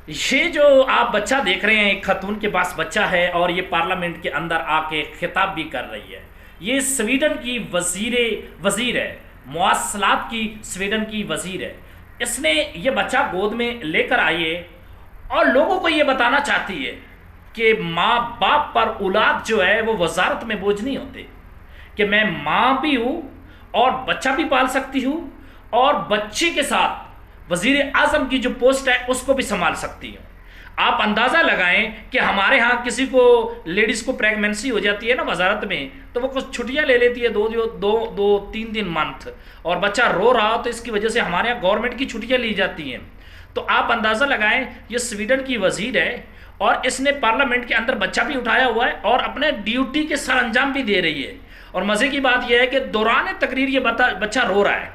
یہ جو آپ بچہ دیکھ رہے ہیں، ایک خاتون کے پاس بچہ ہے اور یہ پارلیمنٹ کے اندر آ کے خطاب بھی کر رہی ہے۔ یہ سویڈن کی وزیر ہے، مواصلات کی سویڈن کی وزیر ہے۔ اس نے یہ بچہ گود میں لے کر آئی ہے اور لوگوں کو یہ بتانا چاہتی ہے کہ ماں باپ پر اولاد جو ہے وہ وزارت میں بوجھ نہیں ہوتے، کہ میں ماں بھی ہوں اور بچہ بھی پال سکتی ہوں، اور بچے کے ساتھ وزیر اعظم کی جو پوسٹ ہے اس کو بھی سنبھال سکتی ہوں۔ آپ اندازہ لگائیں کہ ہمارے ہاں کسی کو لیڈیز کو پریگننسی ہو جاتی ہے نا وزارت میں، تو وہ کچھ چھٹیاں لے لیتی ہے، دو تین دن منتھ، اور بچہ رو رہا ہو تو اس کی وجہ سے ہمارے یہاں گورنمنٹ کی چھٹیاں لی جاتی ہیں۔ تو آپ اندازہ لگائیں، یہ سویڈن کی وزیر ہے اور اس نے پارلیمنٹ کے اندر بچہ بھی اٹھایا ہوا ہے اور اپنے ڈیوٹی کے سر انجام بھی دے رہی ہے۔ اور مزے کی بات یہ ہے کہ دوران تقریر یہ بچہ رو رہا ہے،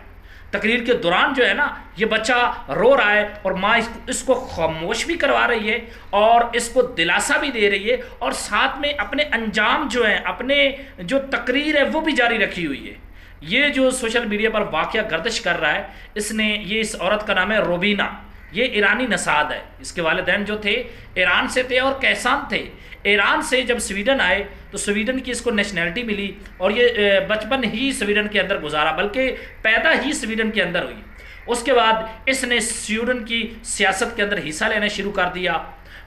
تقریر کے دوران جو ہے نا یہ بچہ رو رہا ہے، اور ماں اس کو خاموش بھی کروا رہی ہے اور اس کو دلاسا بھی دے رہی ہے، اور ساتھ میں اپنے انجام جو ہیں، اپنے جو تقریر ہے وہ بھی جاری رکھی ہوئی ہے۔ یہ جو سوشل میڈیا پر واقعہ گردش کر رہا ہے، اس عورت کا نام ہے روبینا۔ یہ ایرانی نژاد ہے، اس کے والدین جو تھے ایران سے تھے اور کیسان تھے۔ ایران سے جب سویڈن آئے تو سویڈن کی اس کو نیشنلٹی ملی، اور یہ بچپن ہی سویڈن کے اندر گزارا، بلکہ پیدا ہی سویڈن کے اندر ہوئی۔ اس کے بعد اس نے سویڈن کی سیاست کے اندر حصہ لینا شروع کر دیا۔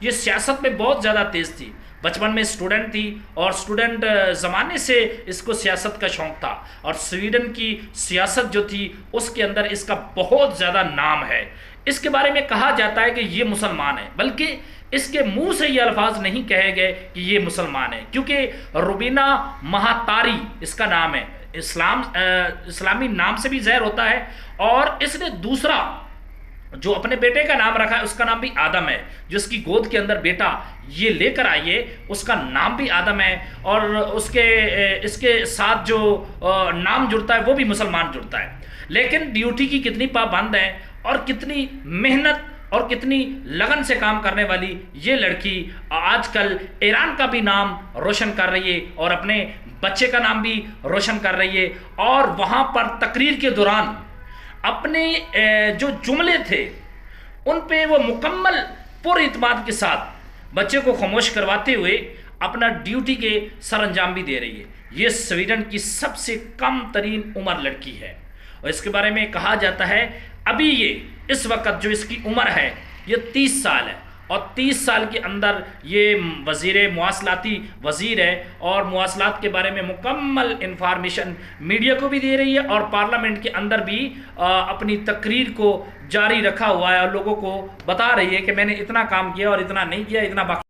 یہ سیاست میں بہت زیادہ تیز تھی، بچپن میں اسٹوڈنٹ تھی اور اسٹوڈنٹ زمانے سے اس کو سیاست کا شوق تھا، اور سویڈن کی سیاست جو تھی اس کے اندر اس کا بہت زیادہ نام ہے۔ اس کے بارے میں کہا جاتا ہے کہ یہ مسلمان ہے، بلکہ اس کے منہ سے یہ الفاظ نہیں کہے گئے کہ یہ مسلمان ہے، کیونکہ روبینا مہاتاری اس کا نام ہے، اسلامی نام سے بھی ظاہر ہوتا ہے۔ اور اس نے دوسرا جو اپنے بیٹے کا نام رکھا ہے اس کا نام بھی آدم ہے، جو اس کی گود کے اندر بیٹا یہ لے کر آئیے اس کا نام بھی آدم ہے، اور اس کے ساتھ جو نام جڑتا ہے وہ بھی مسلمان جڑتا ہے۔ لیکن ڈیوٹی کی کتنی پابند ہے اور کتنی محنت اور کتنی لگن سے کام کرنے والی یہ لڑکی آج کل ایران کا بھی نام روشن کر رہی ہے اور اپنے بچے کا نام بھی روشن کر رہی ہے، اور وہاں پر تقریر کے دوران اپنے جو جملے تھے ان پہ وہ مکمل پر اعتماد کے ساتھ بچے کو خاموش کرواتے ہوئے اپنا ڈیوٹی کے سر انجام بھی دے رہی ہے۔ یہ سویڈن کی سب سے کم ترین عمر لڑکی ہے، اور اس کے بارے میں کہا جاتا ہے ابھی یہ اس وقت جو اس کی عمر ہے یہ 30 سال ہے، اور 30 سال کے اندر یہ مواصلاتی وزیر ہے، اور مواصلات کے بارے میں مکمل انفارمیشن میڈیا کو بھی دے رہی ہے، اور پارلیمنٹ کے اندر بھی اپنی تقریر کو جاری رکھا ہوا ہے، اور لوگوں کو بتا رہی ہے کہ میں نے اتنا کام کیا اور اتنا نہیں کیا، اتنا باقی